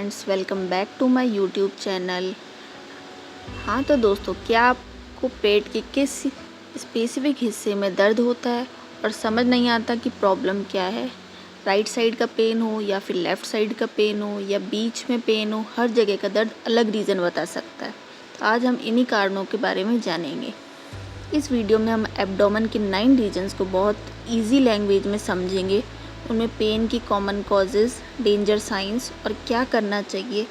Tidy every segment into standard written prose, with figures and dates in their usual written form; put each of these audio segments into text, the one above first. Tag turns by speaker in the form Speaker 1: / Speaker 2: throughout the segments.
Speaker 1: Friends, welcome back to my YouTube channel. हाँ तो दोस्तों, क्या आपको पेट के किस स्पेसिफिक हिस्से में दर्द होता है और समझ नहीं आता कि प्रॉब्लम क्या है? राइट साइड का पेन हो या फिर लेफ़्ट साइड का पेन हो या बीच में पेन हो, हर जगह का दर्द अलग रीज़न बता सकता है। तो आज हम इन्हीं कारणों के बारे में जानेंगे। इस वीडियो में हम एब्डोमेन के 9 रीजन्स को बहुत ईजी लैंग्वेज में समझेंगे। उनमें पेन की कॉमन कॉजेज़, डेंजर साइंस और क्या करना चाहिए,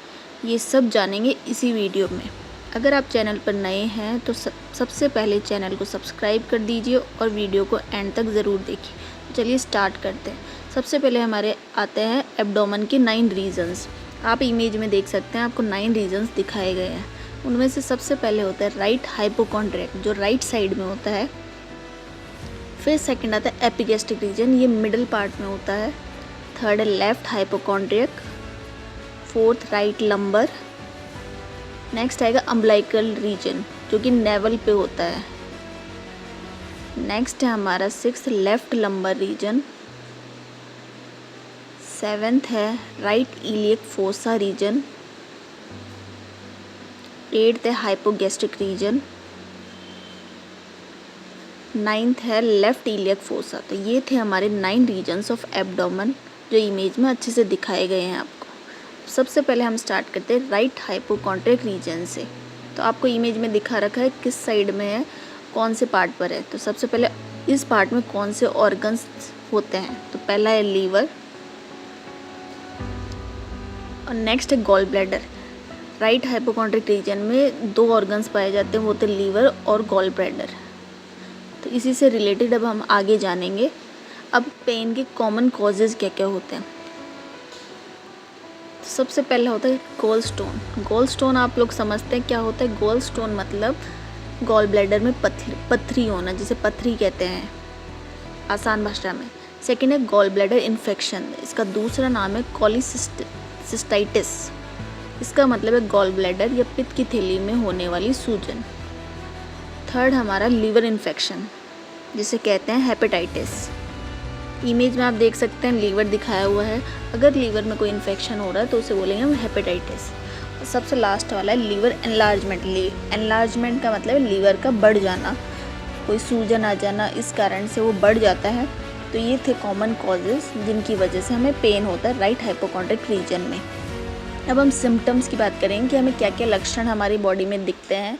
Speaker 1: ये सब जानेंगे इसी वीडियो में। अगर आप चैनल पर नए हैं तो सबसे पहले चैनल को सब्सक्राइब कर दीजिए और वीडियो को एंड तक ज़रूर देखिए। चलिए स्टार्ट करते हैं। सबसे पहले हमारे आते हैं एब्डोमेन के 9 रीजन्स। आप इमेज में देख सकते हैं, आपको 9 रीजन्स दिखाए गए हैं। उनमें से सबसे पहले होता है राइट हाइपोकॉन्ड्रियाक, जो राइट साइड में होता है। फिर सेकंड आता है एपिगैस्ट्रिक रीजन, ये मिडिल पार्ट में होता है। थर्ड है left hypochondriac. Fourth right lumbar. Next आएगा अम्बिलिकल रीजन, जो कि नेवल पे होता है। नेक्स्ट है हमारा sixth left lumbar region. Seventh है right iliac fossa region. Eighth है हाइपोगैस्ट्रिक रीजन। नाइन्थ है लेफ्ट इलियक फोसा। तो ये थे हमारे 9 रीजन्स ऑफ एब्डोमेन, जो इमेज में अच्छे से दिखाए गए हैं आपको। सबसे पहले हम स्टार्ट करते हैं राइट हाइपोकॉन्ड्रियक रीजन से। तो आपको इमेज में दिखा रखा है किस साइड में है, कौन से पार्ट पर है। तो सबसे पहले इस पार्ट में कौन से ऑर्गन्स होते हैं, तो पहला है लीवर और नेक्स्ट है gall bladder. Right hypochondriac region में 2 ऑर्गन्स पाए जाते हैं, वो होते हैं लीवर और गॉल ब्लैडर। तो इसी से रिलेटेड अब हम आगे जानेंगे। अब पेन के कॉमन कॉजेज़ क्या क्या होते हैं। तो सबसे पहला होता है गॉल स्टोन। गॉल स्टोन आप लोग समझते हैं क्या होता है। गॉल स्टोन मतलब गॉल ब्लैडर में पथरी होना, जिसे पथरी कहते हैं आसान भाषा में। सेकेंड है गॉल ब्लैडर इन्फेक्शन, इसका दूसरा नाम है कॉलीसिस्टाइटिस। इसका मतलब है गॉल ब्लैडर या पित्त की थैली में होने वाली सूजन। थर्ड हमारा लीवर इन्फेक्शन, जिसे कहते हैं हेपेटाइटिस। इमेज में आप देख सकते हैं लीवर दिखाया हुआ है। अगर लीवर में कोई इन्फेक्शन हो रहा है तो उसे बोलेंगे हम हेपेटाइटिस। और सबसे लास्ट वाला है लीवर एनलार्जमेंट। एनलार्जमेंट का मतलब है लीवर का बढ़ जाना, कोई सूजन आ जाना, इस कारण से वो बढ़ जाता है। तो ये थे कॉमन कॉजेज़ जिनकी वजह से हमें पेन होता है राइट हाइपोकॉन्ड्रियक रीजन में। अब हम सिम्टम्स की बात करेंगे कि हमें क्या क्या लक्षण हमारी बॉडी में दिखते हैं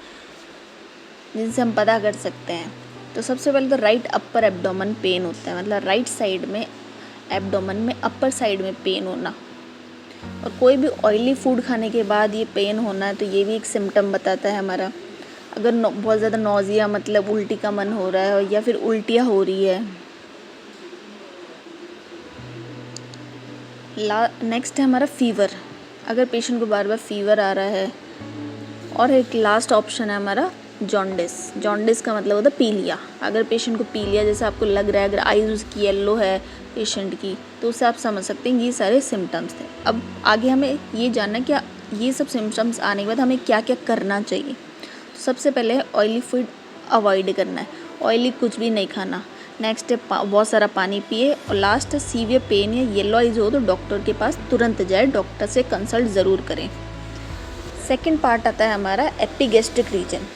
Speaker 1: जिनसे हम पता कर सकते हैं। तो सबसे पहले तो राइट अपर एब्डोमेन पेन होता है, मतलब राइट साइड में एब्डोमेन में अपर साइड में पेन होना। और कोई भी ऑयली फूड खाने के बाद ये पेन होना है, तो ये भी एक सिम्टम बताता है हमारा। अगर बहुत ज़्यादा नौजिया, मतलब उल्टी का मन हो रहा है या फिर उल्टियाँ हो रही है। नेक्स्ट है हमारा फीवर, अगर पेशेंट को बार बार फीवर आ रहा है। और एक लास्ट ऑप्शन है हमारा जॉन्डिस। जॉन्डिस का मतलब होता है पीलिया। अगर पेशेंट को पीलिया जैसे आपको लग रहा है, अगर आईज उसकी येलो है पेशेंट की, तो उससे आप समझ सकते हैं ये सारे सिम्टम्स थे। अब आगे हमें ये जानना कि ये सब सिम्टम्स आने के बाद हमें क्या क्या करना चाहिए। तो सबसे पहले है ऑयली फूड अवॉइड करना है, ऑयली कुछ भी नहीं खाना। नेक्स्ट है बहुत सारा पानी पिए। और लास्ट है सीवियर पेन या येलो आइज हो तो डॉक्टर के पास तुरंत जाए, डॉक्टर से कंसल्ट ज़रूर करें। सेकेंड पार्ट आता है हमारा एपिगैस्ट्रिक रीजन,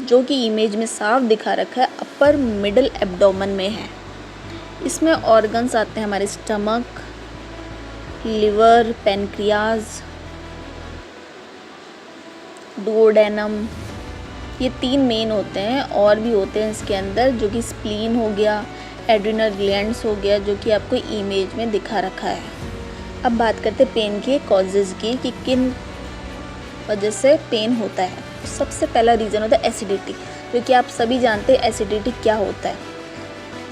Speaker 1: जो कि इमेज में साफ दिखा रखा है अपर मिडल एब्डोमेन में है। इसमें ऑर्गन्स आते हैं हमारे स्टमक, लिवर, पैनक्रियाज, डुओडेनम, ये 3 मेन होते हैं। और भी होते हैं इसके अंदर, जो कि स्प्लीन हो गया, एड्रिनल ग्लैंड्स हो गया, जो कि आपको इमेज में दिखा रखा है। अब बात करते हैं पेन के कॉजेज़ की, कि किन वजह से पेन होता है। सबसे पहला रीज़न होता है एसिडिटी, जो कि आप सभी जानते हैं एसिडिटी क्या होता है।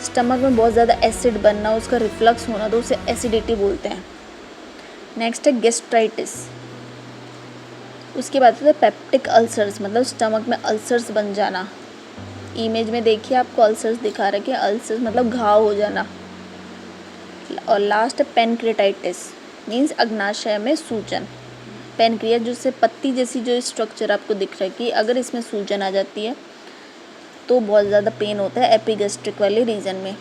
Speaker 1: स्टमक में बहुत ज़्यादा एसिड बनना, उसका रिफ्लक्स होना, तो उसे एसिडिटी बोलते हैं। नेक्स्ट है गैस्ट्राइटिस। उसके बाद होता है पेप्टिक अल्सर्स, मतलब स्टमक में अल्सर्स बन जाना। इमेज में देखिए आपको अल्सर्स दिखा रखे हैं, अल्सर्स मतलब घाव हो जाना। और लास्ट है पेनक्रेटाइटिस, मीन्स अग्नाशय में सूजन। पेनक्रियास जो से पत्ती जैसी जो स्ट्रक्चर आपको दिख रहा है, कि अगर इसमें सूजन आ जाती है तो बहुत ज़्यादा पेन होता है एपिगैस्ट्रिक वाले रीजन में।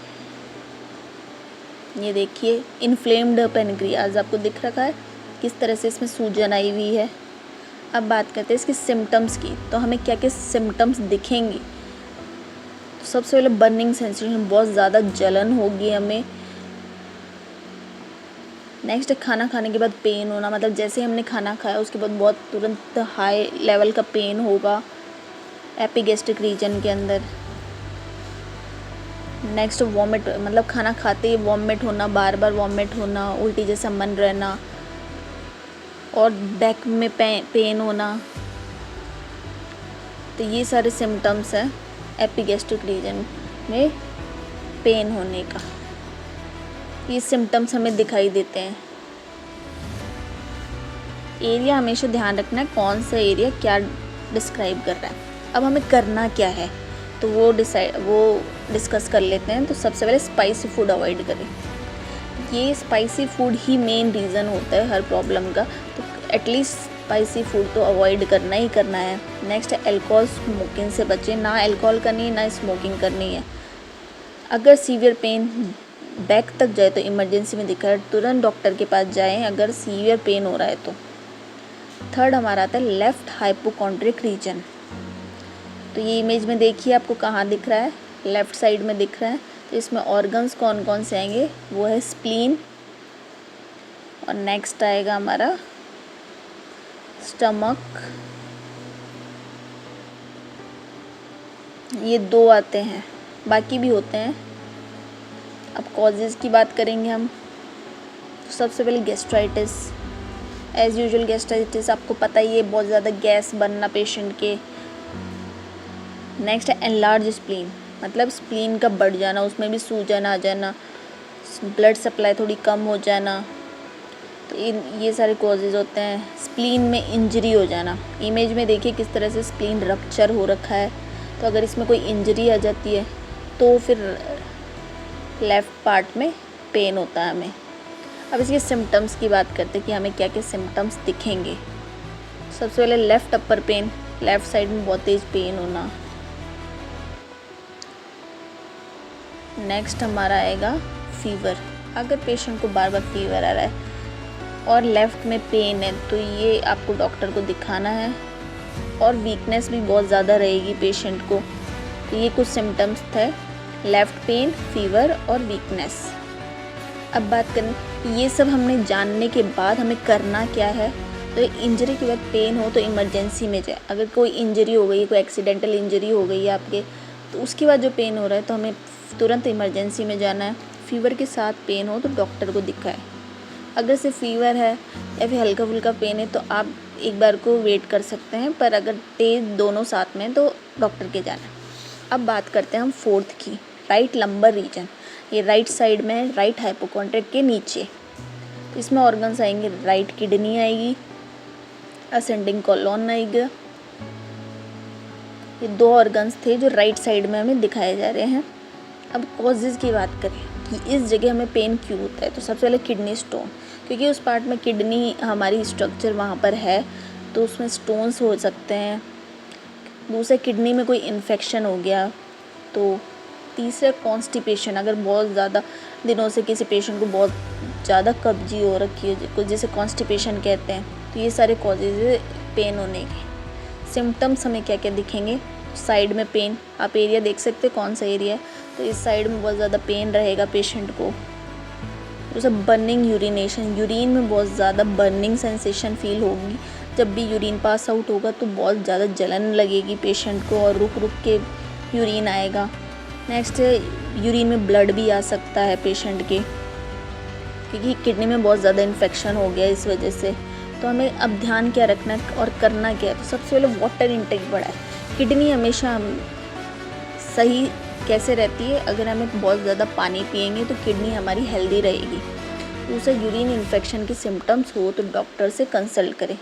Speaker 1: ये देखिए इन्फ्लेम्ड पेनक्रियास आपको दिख रखा है, किस तरह से इसमें सूजन आई हुई है। अब बात करते हैं इसकी सिम्टम्स की, तो हमें क्या क्या सिम्टम्स दिखेंगे। तो सबसे पहले बर्निंग सेंसेशन, बहुत ज़्यादा जलन होगी हमें। नेक्स्ट खाना खाने के बाद पेन होना, मतलब जैसे हमने खाना खाया उसके बाद बहुत तुरंत हाई लेवल का पेन होगा एपिगैस्ट्रिक रीजन के अंदर। नेक्स्ट वॉमिट, मतलब खाना खाते ही वॉमिट होना, बार बार वॉमिट होना, उल्टी जैसा मन रहना, और बैक में पेन होना। तो ये सारे सिम्टम्स हैं एपिगैस्ट्रिक रीजन में पेन होने का। ये सिम्टम्स हमें दिखाई देते हैं। एरिया हमेशा ध्यान रखना है कौन सा एरिया क्या डिस्क्राइब कर रहा है। अब हमें करना क्या है तो वो डिस्कस कर लेते हैं। तो सबसे पहले स्पाइसी फूड अवॉइड करें। ये स्पाइसी फूड ही मेन रीज़न होता है हर प्रॉब्लम का, तो एटलीस्ट स्पाइसी फूड तो अवॉइड करना ही करना है। नेक्स्ट अल्कोहल स्मोकिंग से बचें, ना अल्कोहल करनी है ना स्मोकिंग करनी है। अगर सीवियर पेन बैक तक जाए तो इमरजेंसी में दिखाएं, तुरंत डॉक्टर के पास जाएं अगर सीवियर पेन हो रहा है तो। थर्ड हमारा आता है लेफ़्ट हाइपोकॉन्ड्रिक रीजन। तो ये इमेज में देखिए आपको कहाँ दिख रहा है, लेफ़्ट साइड में दिख रहा है। तो इसमें ऑर्गन्स कौन कौन से आएंगे, वो है स्प्लीन, और नेक्स्ट आएगा हमारा स्टमक। ये 2 आते हैं, बाकी भी होते हैं। अब कॉजेज़ की बात करेंगे हम। तो सबसे पहले गैस्ट्राइटिस, एज़ यूजुअल गैस्ट्राइटिस आपको पता ही है, बहुत ज़्यादा गैस बनना पेशेंट के। नेक्स्ट है एनलार्ज स्प्लीन, मतलब स्प्लीन का बढ़ जाना, उसमें भी सूजन आ जाना, ब्लड सप्लाई थोड़ी कम हो जाना। तो ये सारे कॉजेज़ होते हैं। स्प्लीन में इंजरी हो जाना, इमेज में देखिए किस तरह से स्प्लीन रप्चर हो रखा है। तो अगर इसमें कोई इंजरी आ जाती है तो फिर लेफ़्ट पार्ट में पेन होता है हमें। अब इसके सिम्टम्स की बात करते हैं कि हमें क्या क्या सिम्टम्स दिखेंगे। सबसे पहले लेफ़्ट अपर पेन, लेफ़्ट साइड में बहुत तेज़ पेन होना। नेक्स्ट हमारा आएगा फीवर। अगर पेशेंट को बार बार फीवर आ रहा है और लेफ़्ट में पेन है तो ये आपको डॉक्टर को दिखाना है। और वीकनेस भी बहुत ज़्यादा रहेगी पेशेंट को। तो ये कुछ सिम्टम्स थे, लेफ़्ट पेन, फीवर और वीकनेस। अब बात करें, ये सब हमने जानने के बाद हमें करना क्या है। तो इंजरी के बाद पेन हो तो इमरजेंसी में जाए। अगर कोई इंजरी हो गई, कोई एक्सीडेंटल इंजरी हो गई है आपके, तो उसके बाद जो पेन हो रहा है तो हमें तुरंत इमरजेंसी में जाना है। फीवर के साथ पेन हो तो डॉक्टर को दिखाएं। अगर सिर्फ फीवर है या फिर हल्का फुल्का पेन है तो आप एक बार को वेट कर सकते हैं, पर अगर तेज दोनों साथ में तो डॉक्टर के जाना है। अब बात करते हैं हम फोर्थ की, राइट लंबर रीजन। ये राइट साइड में, राइट हाइपोकॉन्ड्रिक के नीचे। तो इसमें ऑर्गन्स आएंगे, राइट किडनी आएगी, असेंडिंग कॉलोन आएगा। ये 2 ऑर्गन्स थे जो राइट साइड में हमें दिखाए जा रहे हैं। अब कॉजेज़ की बात करें कि इस जगह हमें पेन क्यों होता है, तो सबसे पहले किडनी स्टोन, क्योंकि उस पार्ट में किडनी हमारी स्ट्रक्चर वहाँ पर है तो उसमें स्टोन्स हो सकते हैं। दूसरा किडनी में कोई इन्फेक्शन हो गया। तो तीसरा कॉन्स्टिपेशन, अगर बहुत ज़्यादा दिनों से किसी पेशेंट को बहुत ज़्यादा कब्जी हो रखी है जिसे कॉन्स्टिपेशन कहते हैं, तो ये सारे कॉजेज़ है पेन होने के। सिम्टम्स हमें क्या क्या दिखेंगे, साइड में पेन, आप एरिया देख सकते हैं कौन सा एरिया है। तो इस साइड में बहुत ज़्यादा पेन रहेगा पेशेंट को। तो सब बर्निंग यूरिनेशन, यूरिन में बहुत ज़्यादा बर्निंग सेंसेशन फील होगी। जब भी यूरिन पास आउट होगा तो बहुत ज़्यादा जलन लगेगी पेशेंट को और रुक रुक के यूरिन आएगा। नेक्स्ट यूरिन में ब्लड भी आ सकता है पेशेंट के, क्योंकि किडनी में बहुत ज़्यादा इन्फेक्शन हो गया इस वजह से। तो हमें अब ध्यान क्या रखना है और करना क्या है। तो सबसे पहले वाटर इंटेक बढ़ाए। किडनी हमेशा सही कैसे रहती है, अगर हमें बहुत ज़्यादा पानी पिएंगे तो किडनी हमारी हेल्दी रहेगी। दूसरा यूरिन इन्फेक्शन के सिम्टम्स हो तो डॉक्टर से कंसल्ट करें।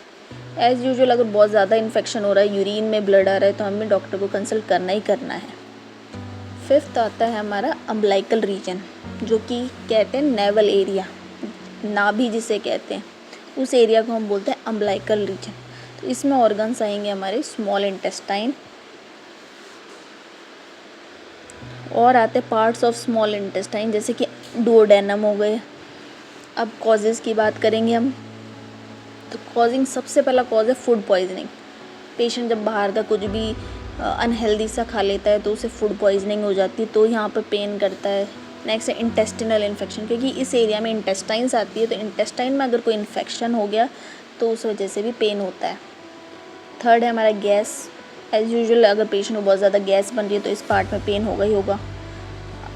Speaker 1: एज़ यूजुअल अगर बहुत ज़्यादा इन्फेक्शन हो रहा है, यूरिन में ब्लड आ रहा है, तो हमें डॉक्टर को कंसल्ट करना ही करना है। फिफ्थ आता है हमारा अम्बिलिकल रीजन, जो कि कहते हैं नेवल एरिया, नाभि जिसे कहते हैं, उस एरिया को हम बोलते हैं अम्बिलिकल रीजन। तो इसमें ऑर्गन्स आएंगे हमारे स्मॉल इंटेस्टाइन और आते पार्ट्स ऑफ स्मॉल इंटेस्टाइन, जैसे कि डुओडेनम हो गए। अब कॉजेज़ की बात करेंगे हम। तो कॉजिंग सबसे पहला कॉज है फूड पॉइजनिंग। पेशेंट जब बाहर का कुछ भी अनहेल्दी सा खा लेता है तो उसे फूड पॉइजनिंग हो जाती है, तो यहाँ पर पेन करता है। नेक्स्ट है इंटेस्टिनल इन्फेक्शन, क्योंकि इस एरिया में इंटेस्टाइन्स आती है, तो इंटेस्टाइन में अगर कोई इन्फेक्शन हो गया तो उस वजह से भी पेन होता है। थर्ड है हमारा गैस। एज यूजुअल अगर पेशेंट को बहुत ज़्यादा गैस बन रही है तो इस पार्ट में पेन होगा ही होगा।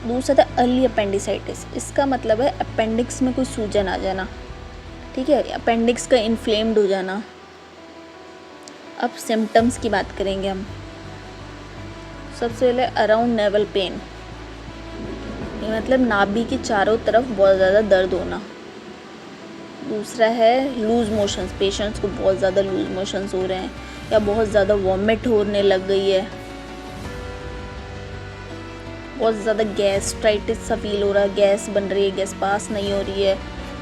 Speaker 1: दूसरा था अर्ली अपेंडिसाइटिस। इसका मतलब है अपेंडिक्स में कोई सूजन आ जाना, ठीक है, अपेंडिक्स का इन्फ्लेम्ड हो जाना। अब सिम्टम्स की बात करेंगे हम। सबसे पहले अराउंड नेवल पेन, ये मतलब नाभि के चारों तरफ बहुत ज़्यादा दर्द होना। दूसरा है लूज मोशंस, पेशेंट्स को बहुत ज़्यादा लूज मोशंस हो रहे हैं या बहुत ज़्यादा वॉमिट होने लग गई है, बहुत ज़्यादा गैस्ट्राइटिस सा फील हो रहा है, गैस बन रही है, गैस पास नहीं हो रही है,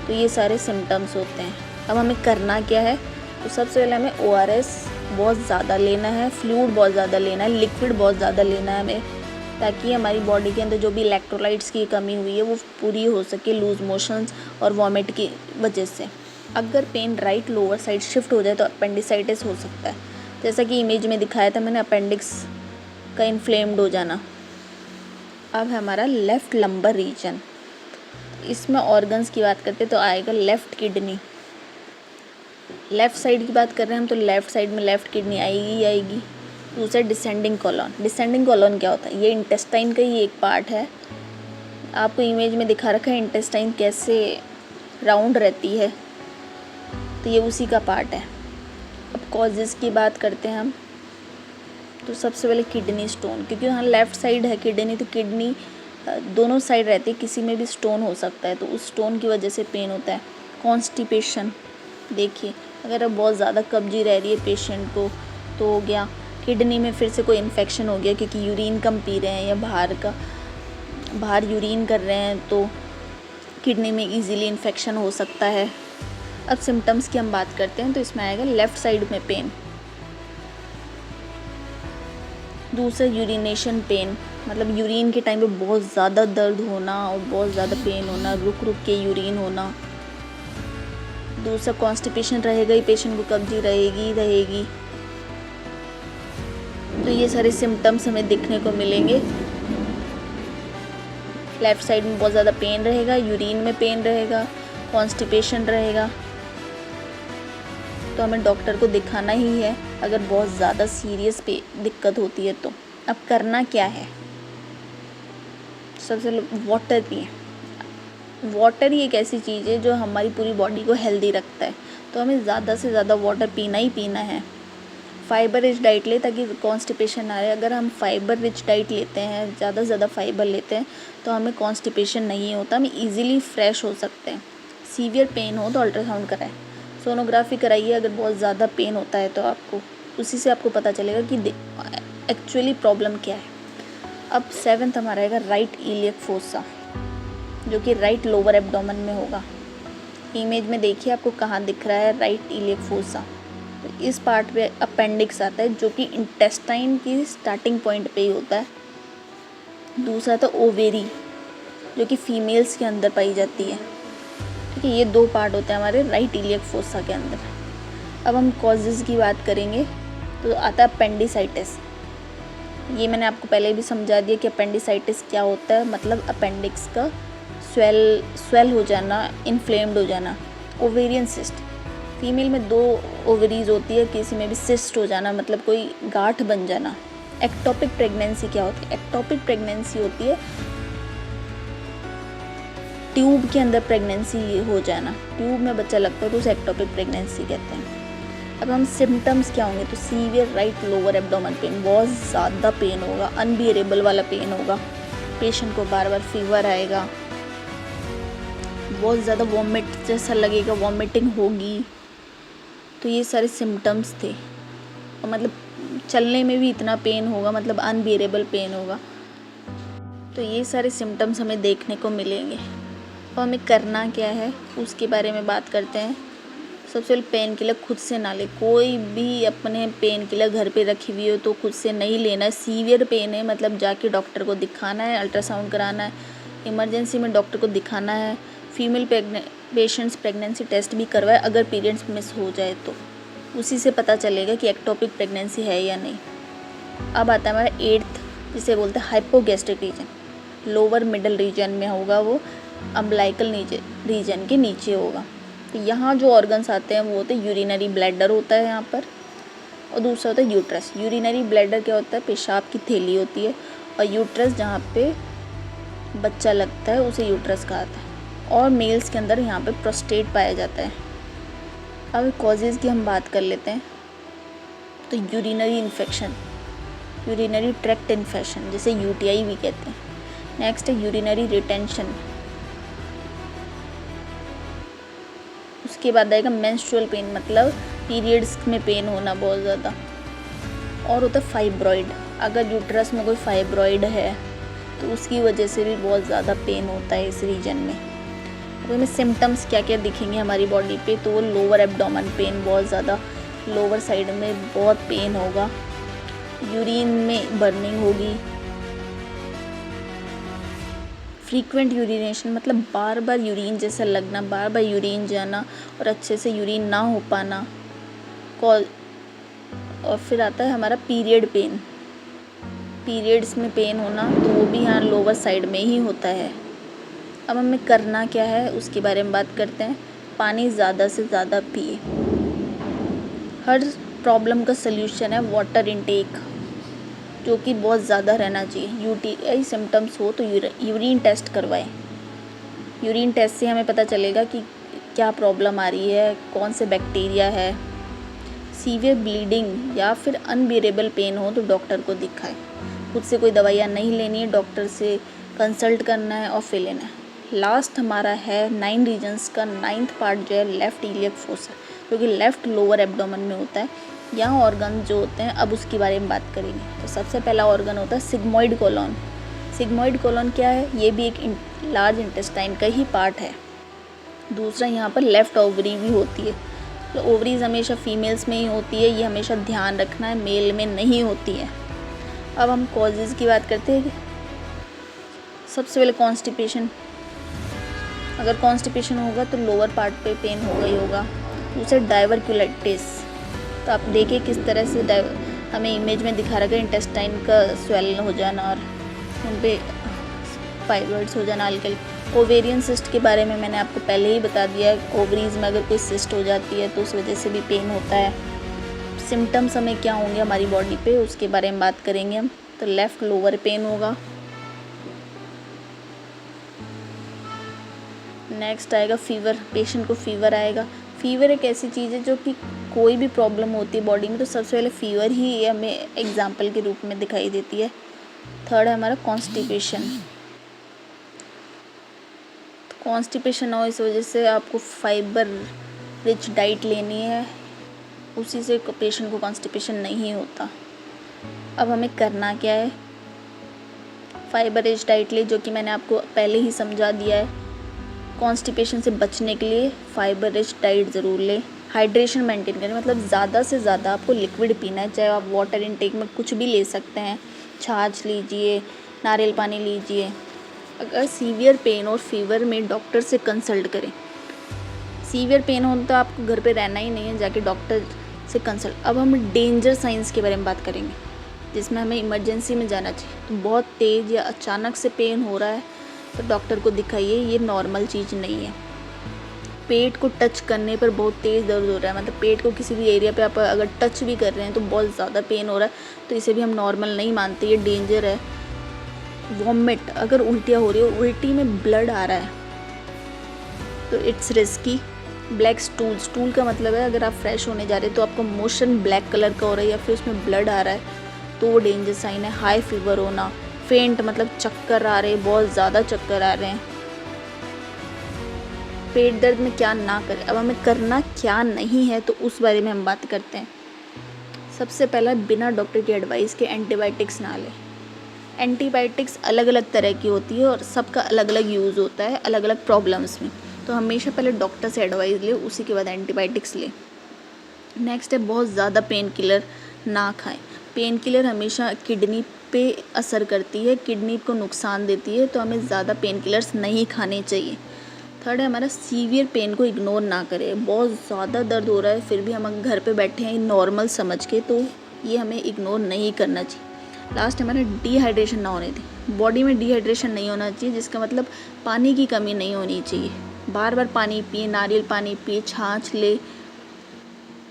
Speaker 1: तो ये सारे सिम्टम्स होते हैं। अब हमें करना क्या है, तो सबसे पहले हमें ORS बहुत ज़्यादा लेना है, फ्लूइड बहुत ज़्यादा लेना है, लिक्विड बहुत ज़्यादा लेना है हमें, ताकि हमारी बॉडी के अंदर जो भी इलेक्ट्रोलाइट्स की कमी हुई है वो पूरी हो सके लूज मोशंस और वॉमिट की वजह से। अगर pain right lower side shift हो जाए तो अपेंडिसाइटिस हो सकता है, जैसा कि इमेज में दिखाया था मैंने, अपेंडिक्स का इन्फ्लेम्ड हो जाना। अब है हमारा लेफ़्ट लंबर रीजन। इसमें ऑर्गन्स की बात करते तो आएगा लेफ़्ट किडनी। लेफ़्ट साइड की बात कर रहे हैं हम तो लेफ़्ट साइड में लेफ़्ट किडनी आएगी ही आएगी। दूसरा डिसेंडिंग कॉलम। डिसेंडिंग कॉलम क्या होता है, ये इंटेस्टाइन का ही एक पार्ट है। आपको इमेज में दिखा रखा है इंटेस्टाइन कैसे राउंड रहती है, तो ये उसी का पार्ट है। अब कॉजेज़ की बात करते हैं हम, तो सबसे पहले किडनी स्टोन, क्योंकि यहाँ लेफ़्ट साइड है किडनी, तो किडनी दोनों साइड रहती है, किसी में भी स्टोन हो सकता है, तो उस स्टोन की वजह से पेन होता है। कॉन्स्टिपेशन, देखिए अगर अब बहुत ज़्यादा कब्जी रह रही है पेशेंट को तो हो गया। किडनी में फिर से कोई इन्फेक्शन हो गया क्योंकि यूरिन कम पी रहे हैं या बाहर यूरिन कर रहे हैं, तो किडनी में इजीली इन्फेक्शन हो सकता है। अब सिम्टम्स की हम बात करते हैं, तो इसमें आएगा लेफ़्ट साइड में पेन। दूसरा यूरिनेशन पेन, मतलब यूरिन के टाइम पे बहुत ज़्यादा दर्द होना और बहुत ज़्यादा पेन होना, रुक रुक के यूरिन होना। दूसरा कॉन्स्टिपेशन रहेगा ही, पेशेंट को कब्जी रहेगी। तो ये सारे सिम्टम्स हमें देखने को मिलेंगे। लेफ़्ट साइड में बहुत ज़्यादा पेन रहेगा, यूरिन में पेन रहेगा, कॉन्स्टिपेशन रहेगा, तो हमें डॉक्टर को दिखाना ही है अगर बहुत ज़्यादा सीरियस दिक्कत होती है तो। अब करना क्या है, सबसे वाटर पिए। वाटर ही एक ऐसी चीज़ है जो हमारी पूरी बॉडी को हेल्दी रखता है, तो हमें ज़्यादा से ज़्यादा वाटर पीना ही पीना है। फाइबर रिच डाइट ले ताकि कॉन्स्टिपेशन ना रहे। अगर हम फाइबर रिच डाइट लेते हैं, ज़्यादा से ज़्यादा फाइबर लेते हैं, तो हमें कॉन्स्टिपेशन नहीं होता, हम इजीली फ्रेश हो सकते हैं। सीवियर पेन हो तो अल्ट्रासाउंड कराएं, सोनोग्राफी कराइए अगर बहुत ज़्यादा पेन होता है तो आपको उसी से आपको पता चलेगा कि एक्चुअली प्रॉब्लम क्या है। अब 7th हमारा आएगा राइट इलियक फोसा, जो कि राइट लोअर एब्डोमेन में होगा। इमेज में देखिए आपको कहाँ दिख रहा है राइट इलियक फोसा, तो इस पार्ट पे अपेंडिक्स आता है जो कि इंटेस्टाइन की स्टार्टिंग पॉइंट पे ही होता है। दूसरा तो ओवेरी, जो कि फीमेल्स के अंदर पाई जाती है, ठीक है। ये 2 पार्ट होते हैं हमारे राइट इलियक फोसा के अंदर। अब हम कॉजेज़ की बात करेंगे तो आता है अपेंडिसाइटिस। ये मैंने आपको पहले भी समझा दिया कि अपेंडिसाइटिस क्या होता है, मतलब अपेंडिक्स का स्वेल हो जाना, इन्फ्लेम्ड हो जाना। ओवेरियन सिस्ट, फीमेल में 2 ओवरीज होती है, किसी में भी सिस्ट हो जाना मतलब कोई गांठ बन जाना। एक्टोपिक प्रेगनेंसी क्या होती है, एक्टोपिक प्रेगनेंसी होती है ट्यूब के अंदर प्रेगनेंसी हो जाना, ट्यूब में बच्चा लगता है तो उसे एक्टोपिक प्रेगनेंसी कहते हैं। अब हम सिम्टम्स क्या होंगे, तो severe right lower abdomen pain, बहुत ज़्यादा पेन होगा, अनबियरेबल वाला पेन होगा, पेशेंट को बार बार फीवर आएगा, बहुत ज़्यादा वॉमिट जैसा लगेगा, वॉमिटिंग होगी। तो ये सारे सिम्टम्स थे, और मतलब चलने में भी इतना पेन होगा, मतलब अनबियरेबल पेन होगा। तो ये सारे सिम्टम्स हमें देखने को मिलेंगे। और हमें करना क्या है उसके बारे में बात करते हैं। सबसे पहले पेन किलर खुद से ना ले, कोई भी अपने पेन किलर घर पे रखी हुई हो तो खुद से नहीं लेना है। सीवियर पेन है मतलब जाके डॉक्टर को दिखाना है, अल्ट्रासाउंड कराना है, इमरजेंसी में डॉक्टर को दिखाना है, फीमेल पेशेंट्स प्रेगनेंसी टेस्ट भी करवाए अगर पीरियड्स मिस हो जाए तो उसी से पता चलेगा कि एक्टोपिक प्रेगनेंसी है या नहीं। अब आता है हमारा 8th, जिसे बोलते हैं hypogastric region. Lower middle region में होगा, वो अम्बलाइकल रीजन के नीचे होगा। तो यहाँ जो ऑर्गन्स आते हैं वो होते हैं यूरिनरी ब्लैडर होता है यहाँ पर, और दूसरा होता है यूट्रस। यूरिनरी ब्लैडर क्या होता है, पेशाब की थैली होती है, और यूट्रस जहाँ पे बच्चा लगता है उसे यूट्रस कहते हैं। और मेल्स के अंदर यहाँ पे प्रोस्टेट पाया जाता है। अब कॉजेज़ की हम बात कर लेते हैं। तो urinary infection, urinary tract infection जिसे यूटीआई भी कहते हैं। नेक्स्ट है यूरिनरी रिटेंशन। उसके बाद आएगा मेंस्ट्रुअल पेन, मतलब पीरियड्स में पेन होना बहुत ज़्यादा। और होता है फाइब्रॉइड, अगर यूट्रस में कोई फाइब्रॉइड है तो उसकी वजह से भी बहुत ज़्यादा पेन होता है इस रीजन में। अब हमें सिम्टम्स क्या क्या दिखेंगे हमारी बॉडी पे, तो वो लोअर एब्डोमेन पेन, बहुत ज़्यादा लोअर साइड में बहुत पेन होगा। यूरिन में बर्निंग होगी। फ्रीक्वेंट यूरिनेशन, मतलब बार बार यूरिन जैसा लगना, बार बार यूरिन जाना और अच्छे से यूरिन ना हो पाना। और फिर आता है हमारा पीरियड पेन, पीरियड्स में पेन होना, तो वो भी यहाँ लोअर साइड में ही होता है। अब हमें करना क्या है उसके बारे में बात करते हैं। पानी ज़्यादा से ज़्यादा पिए। हर प्रॉब्लम का सल्यूशन है वाटर इनटेक, जो कि बहुत ज़्यादा रहना चाहिए। यूटीआई सिम्टम्स हो तो यूरिन टेस्ट करवाएं। यूरिन टेस्ट से हमें पता चलेगा कि क्या प्रॉब्लम आ रही है, कौन से बैक्टीरिया है। सीवियर ब्लीडिंग या फिर अनबियरेबल पेन हो तो डॉक्टर को दिखाएं। खुद से कोई दवाइयाँ नहीं लेनी है, डॉक्टर से कंसल्ट करना है और फिर लेना है। लास्ट हमारा है 9 रीजन्स का 9th पार्ट जो है लेफ़्ट इलियक फोसा, जो कि लेफ़्ट लोअर एब्डोमेन में होता है। यहाँ ऑर्गन जो होते हैं अब उसके बारे में बात करेंगे। तो सबसे पहला ऑर्गन होता है सिग्मोइड कोलोन। सिग्मोइड कोलोन क्या है, ये भी एक लार्ज इंटेस्टाइन का ही पार्ट है। दूसरा यहाँ पर लेफ़्ट ओवरी भी होती है। तो ओवरीज हमेशा फीमेल्स में ही होती है, ये हमेशा ध्यान रखना है, मेल में नहीं होती है। अब हम कॉजेज़ की बात करते हैं। सबसे पहले कॉन्स्टिपेशन, अगर कॉन्स्टिपेशन होगा तो लोअर पार्ट पे पेन होगा ही होगा। दूसरा डाइवर्क्युलाइटिस, तो आप देखिए किस तरह से हमें इमेज में दिखा रखा है, इंटेस्टाइन का स्वेल हो जाना और उन पे फाइब्रॉइड्स हो जाना हल्के। ओवेरियन सिस्ट के बारे में मैंने आपको पहले ही बता दिया है। ओवरीज में अगर कोई सिस्ट हो जाती है तो उस वजह से भी पेन होता है। सिम्टम्स हमें क्या होंगे हमारी बॉडी पे उसके बारे में बात करेंगे हम। तो लेफ़्ट लोअर पेन होगा। नेक्स्ट आएगा फीवर, पेशेंट को फीवर आएगा। फीवर एक ऐसी चीज़ है जो कि कोई भी प्रॉब्लम होती है बॉडी में तो सबसे पहले फीवर ही हमें एग्जाम्पल के रूप में दिखाई देती है। थर्ड है हमारा कॉन्स्टिपेशन। कॉन्स्टिपेशन हो इस वजह से आपको फाइबर रिच डाइट लेनी है, उसी से पेशेंट को कॉन्स्टिपेशन नहीं होता। अब हमें करना क्या है, फाइबर रिच डाइट ले, जो कि मैंने आपको पहले ही समझा दिया है। कॉन्स्टिपेशन से बचने के लिए फाइबर रिच डाइट ज़रूर लें। हाइड्रेशन मेंटेन करें, मतलब ज़्यादा से ज़्यादा आपको लिक्विड पीना है। चाहे आप वाटर इनटेक में कुछ भी ले सकते हैं, छाछ लीजिए, नारियल पानी लीजिए। अगर सीवियर पेन और फीवर में डॉक्टर से कंसल्ट करें। सीवियर पेन हो तो आपको घर पे रहना ही नहीं है, जाके डॉक्टर से कंसल्ट। अब हम डेंजर साइंस के बारे में बात करेंगे, जिसमें हमें इमरजेंसी में जाना चाहिए। तो बहुत तेज़ या अचानक से पेन हो रहा है तो डॉक्टर को दिखाइए, ये नॉर्मल चीज़ नहीं है। पेट को टच करने पर बहुत तेज़ दर्द हो रहा है, मतलब पेट को किसी भी एरिया पे आप अगर टच भी कर रहे हैं तो बहुत ज़्यादा पेन हो रहा है, तो इसे भी हम नॉर्मल नहीं मानते, ये डेंजर है। वॉमिट, अगर उल्टियाँ हो रही है, उल्टी में ब्लड आ रहा है तो it's risky. Black stool, stool का मतलब है अगर आप फ्रेश होने जा रहे हैं तो आपको मोशन ब्लैक कलर का हो रहा है या फिर उसमें ब्लड आ रहा है तो वो डेंजर साइन है। हाई फीवर होना, फेंट मतलब चक्कर आ रहे हैं, बहुत ज़्यादा चक्कर आ रहे हैं। पेट दर्द में क्या ना करें, अब हमें करना क्या नहीं है तो उस बारे में हम बात करते हैं। सबसे पहला, बिना डॉक्टर की एडवाइस के एंटीबायोटिक्स ना लें। एंटीबायोटिक्स अलग अलग तरह की होती है और सबका अलग अलग यूज़ होता है अलग अलग प्रॉब्लम्स में, तो हमेशा पहले डॉक्टर से एडवाइस लें, उसी के बाद एंटीबायोटिक्स लें। नेक्स्ट है बहुत ज़्यादा पेन किलर ना खाएं। पेन किलर हमेशा किडनी पे असर करती है, किडनी को नुकसान देती है, तो हमें ज़्यादा पेन किलर्स नहीं खाने चाहिए। थर्ड है हमारा सीवियर पेन को इग्नोर ना करें। बहुत ज़्यादा दर्द हो रहा है फिर भी हम घर पे बैठे हैं नॉर्मल समझ के, तो ये हमें इग्नोर नहीं करना चाहिए। लास्ट हमारा डिहाइड्रेशन ना होने दी। बॉडी में डिहाइड्रेशन नहीं होना चाहिए, जिसका मतलब पानी की कमी नहीं होनी चाहिए। बार बार पानी पिए, नारियल पानी पिए, छाछ ले,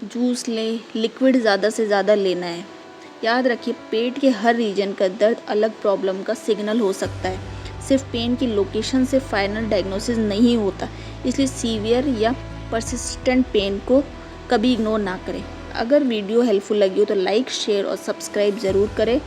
Speaker 1: जूस ले, लिक्विड ज़्यादा से ज़्यादा लेना है। याद रखिए पेट के हर रीजन का दर्द अलग प्रॉब्लम का सिग्नल हो सकता है। सिर्फ पेन की लोकेशन से फाइनल डायग्नोसिस नहीं होता, इसलिए सीवियर या परसिस्टेंट पेन को कभी इग्नोर ना करें। अगर वीडियो हेल्पफुल लगी हो तो लाइक, शेयर और सब्सक्राइब ज़रूर करें।